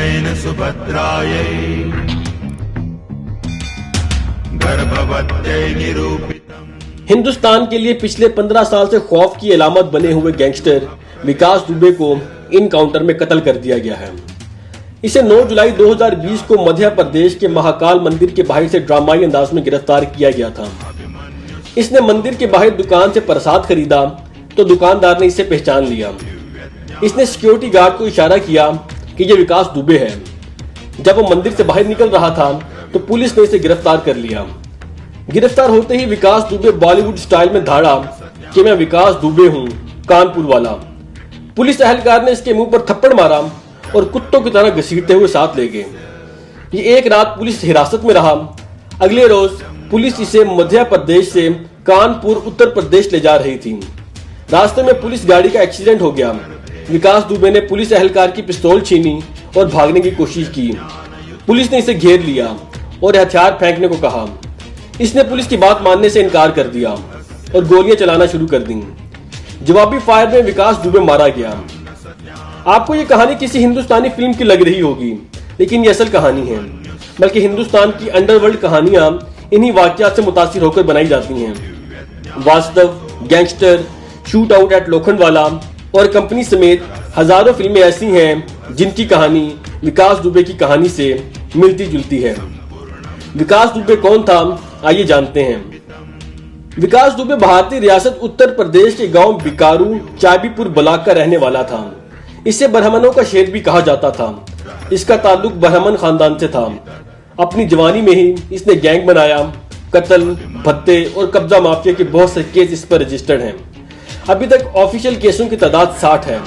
कृष्णेन सुभद्रायै गर्भवत्यै निरूपितम्। हिंदुस्तान के लिए पिछले 15 साल से खौफ की अलामत बने हुए गैंगस्टर विकास दुबे को इनकाउंटर में कत्ल कर दिया गया है। इसे 9 जुलाई 2020 को मध्य प्रदेश के महाकाल मंदिर के बाहर से ड्रामाई अंदाज में गिरफ्तार किया गया था। इसने मंदिर के बाहर दुकान से प्रसाद खरीदा तो दुकानदार ने इसे पहचान लिया। इसने सिक्योरिटी गार्ड को इशारा किया कि यह विकास दुबे है। जब वो मंदिर से बाहर निकल रहा था तो पुलिस ने इसे गिरफ्तार कर लिया। गिरफ्तार होते ही विकास दुबे बॉलीवुड स्टाइल में धाड़ा कि मैं विकास दुबे हूं, कानपुर वाला। पुलिस एहलकार ने इसके मुंह पर थप्पड़ मारा और कुत्तों की तरह घसीटते हुए साथ ले गए। ये एक रात पुलिस हिरासत में रहा। अगले रोज पुलिस इसे मध्य प्रदेश से कानपुर उत्तर प्रदेश ले जा रही थी। रास्ते में पुलिस गाड़ी का एक्सीडेंट हो गया। विकास दुबे ने पुलिस एहलकार की पिस्तौल छीनी और भागने की कोशिश की। पुलिस ने इसे घेर लिया और हथियार फेंकने को कहा। इसने पुलिस की बात मानने से इनकार कर दिया और गोलियां चलाना शुरू कर दी। जवाबी फायर में विकास दुबे मारा गया। आपको ये कहानी किसी हिंदुस्तानी फिल्म की लग रही होगी, लेकिन ये असल कहानी है। बल्कि हिंदुस्तान की अंडरवर्ल्ड कहानियां इन्हीं वाकयात से मुतासिर होकर बनाई जाती हैं। वास्तव, gangster, shoot out at Lokhandwala और कंपनी समेत हजारों फिल्में ऐसी हैं जिनकी कहानी विकास दुबे की कहानी से मिलती जुलती है। विकास दुबे कौन था, आइए जानते हैं। विकास दुबे भारतीय रियासत उत्तर प्रदेश के गांव बिकारू चाबीपुर ब्लॉक का रहने वाला था। इसे ब्राह्मणों का शेर भी कहा जाता था। इसका ताल्लुक ब्राह्मण खानदान से था। अपनी जवानी में ही इसने गैंग बनाया। कत्ल, भत्ते और कब्जा माफिया के बहुत से केस इस पर रजिस्टर्ड हैं। अभी तक ऑफिशियल केसों की तादाद 60 है।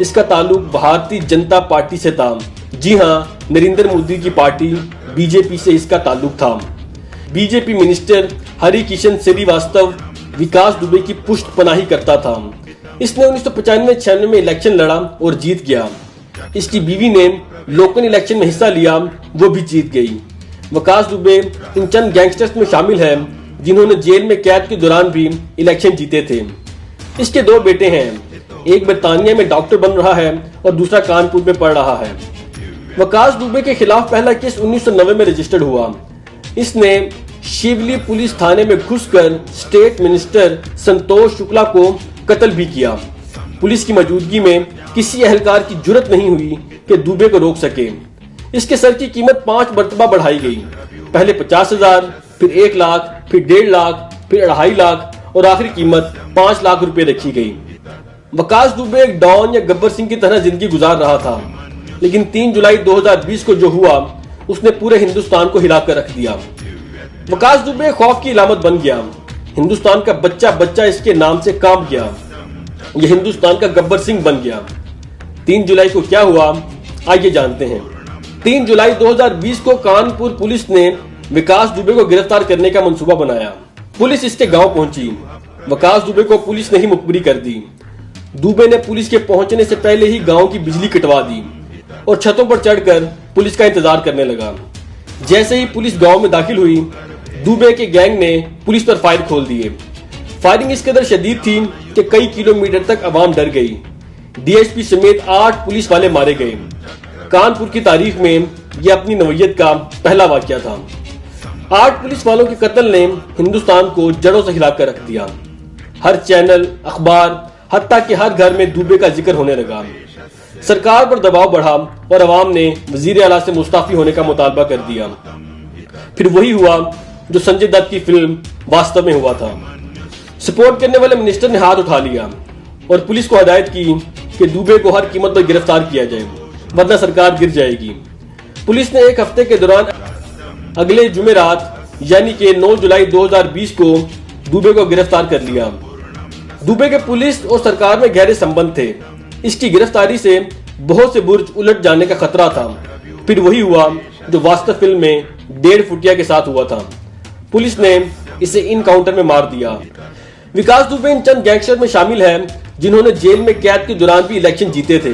इसका ताल्लुक भारतीय जनता पार्टी से था। जी हाँ, नरेंद्र मोदी की पार्टी बीजेपी से इसका ताल्लुक था। बीजेपी मिनिस्टर हरि किशन श्रीवास्तव विकास दुबे की पुष्ट पनाही करता था। इसने 1995-96 में इलेक्शन लड़ा और जीत गया। इसकी बीवी ने लोकल इलेक्शन में हिस्सा लिया, वो भी जीत गई। विकास दुबे इन चंद गैंगस्टर्स में शामिल है जिन्होंने जेल में कैद के दौरान भी इलेक्शन जीते थे। इसके 2 बेटे हैं। एक बर्तानिया में डॉक्टर बन रहा है और दूसरा कानपुर में पढ़ रहा है। विकास दुबे के खिलाफ पहला केस 1990 में रजिस्टर्ड हुआ। इसने शिवली पुलिस थाने में घुसकर स्टेट मिनिस्टर संतोष शुक्ला को कत्ल भी किया। पुलिस की मौजूदगी में किसी एहलकार की जुर्रत नहीं हुई कि दुबे को रोक सके। इसके सर की कीमत 5 मरतबा बढ़ाई गई। पहले 50,000, फिर 1 लाख, फिर 1.5 लाख, फिर 2.5 लाख और आखिरी कीमत 5 लाख रुपए रखी गई। विकास दुबे एक डॉन या गब्बर सिंह की तरह जिंदगी गुजार रहा था, लेकिन 3 जुलाई 2020 को जो हुआ उसने पूरे हिंदुस्तान को हिलाकर रख दिया। विकास दुबे खौफ की अलामत बन गया। हिंदुस्तान का बच्चा बच्चा इसके नाम से कांप गया। यह हिंदुस्तान का गब्बर सिंह बन गया। 3 जुलाई को क्या हुआ, आइए जानते हैं। 3 जुलाई 2020 को कानपुर पुलिस ने विकास दुबे को गिरफ्तार करने का मंसूबा बनाया। पुलिस इसके गांव पहुंची। विकास दुबे को पुलिस ने ही मुखबिरी कर दी। दुबे ने पुलिस के पहुंचने से पहले ही गांव की बिजली कटवा दी और छतों पर चढ़कर पुलिस का इंतजार करने लगा। जैसे ही पुलिस गांव में दाखिल हुई, दुबे के गैंग ने पुलिस पर फायर खोल दिए। फायरिंग इस कदर शदीद थी कि कई किलोमीटर तक आवाम डर गई। डीएसपी समेत 8 पुलिस वाले मारे गए। कानपुर की तारीख में यह अपनी नौयत का पहला वाकया था। 8 पुलिस वालों के कत्ल ने हिंदुस्तान को जड़ों से हिलाकर रख दिया। हर चैनल, अखबार, हत्ता कि हर घर में दुबे का जिक्र होने लगा। सरकार पर दबाव बढ़ा और अवाम ने वजीर आला से मुस्ताफी होने का मुतालबा कर दिया। फिर वही हुआ जो संजय दत्त की फिल्म वास्तव में हुआ था। सपोर्ट करने वाले मिनिस्टर ने हाथ उठा लिया और पुलिस को हदायत की कि दुबे को हर कीमत पर गिरफ्तार किया जाए, वरना सरकार गिर जाएगी। पुलिस ने 1 हफ्ते के दौरान अगले जुमेरात यानी कि 9 जुलाई 2020 को दुबे को गिरफ्तार कर लिया। दुबे के पुलिस और सरकार में गहरे संबंध थे। इसकी गिरफ्तारी से बहुत से बुर्ज उलट जाने का खतरा था। फिर वही हुआ जो वास्तव फिल्म में 1.5 फुटिया के साथ हुआ था। पुलिस ने इसे इनकाउंटर में मार दिया। विकास दुबे इन चंद गैंगस्टर में शामिल है जिन्होंने जेल में कैद के दौरान भी इलेक्शन जीते थे।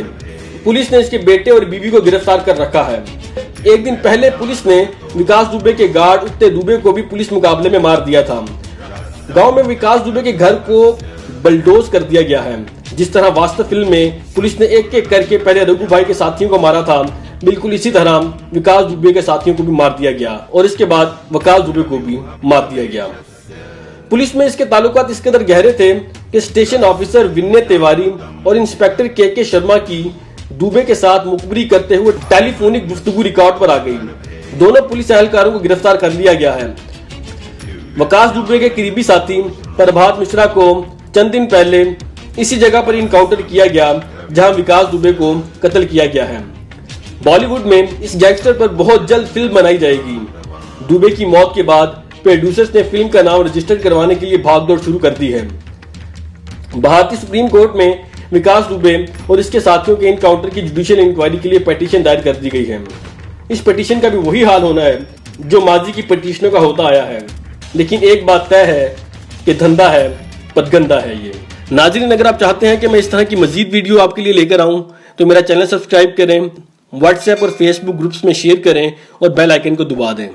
पुलिस ने इसके बेटे और बीवी को गिरफ्तार कर रखा है। एक दिन पहले पुलिस ने विकास दुबे के गार्ड उत्ते दुबे को भी पुलिस मुकाबले में मार दिया था। गांव में विकास दुबे के घर को बलडोज कर दिया गया है। जिस तरह वास्तव फिल्म में पुलिस ने एक एक करके पहले रघु भाई के साथियों को मारा था, बिल्कुल इसी तरह विकास दुबे के साथियों को भी मार दिया गया और इसके बाद विकास दुबे को भी मार दिया गया। पुलिस में इसके ताल्लुकात इस कदर गहरे थे कि स्टेशन ऑफिसर विनय तिवारी और इंस्पेक्टर के शर्मा की दुबे के साथ मुखबिरी करते हुए टेलीफोनिक गुफ्तगू रिकॉर्ड पर आ गई। दोनों पुलिस एहलकारों को गिरफ्तार कर लिया गया है। विकास दुबे के करीबी साथी प्रभात मिश्रा को चंद दिन पहले इसी जगह पर इनकाउंटर किया गया जहां विकास दुबे को कत्ल किया गया है। बॉलीवुड में इस गैंगस्टर पर बहुत जल्द फिल्म बनाई जाएगी। दुबे की मौत के बाद प्रोड्यूसर्स ने फिल्म का नाम रजिस्टर करवाने के लिए भागदौड़ शुरू कर दी है। भारतीय सुप्रीम कोर्ट में विकास दुबे और इसके साथियों के इनकाउंटर की जुडिशियल इंक्वायरी के लिए पिटीशन दायर कर दी गई है। इस पिटीशन का भी वही हाल होना है जो माजी की पिटीशनों का होता आया है, लेकिन एक बात तय है कि धंधा है पदगंदा है ये। नाज़रीन, अगर आप चाहते हैं कि मैं इस तरह की मजीद वीडियो आपके लिए लेकर आऊं तो मेरा चैनल सब्सक्राइब करें, व्हाट्सएप और फेसबुक ग्रुप्स में शेयर करें और बेल आइकन को दबा दें।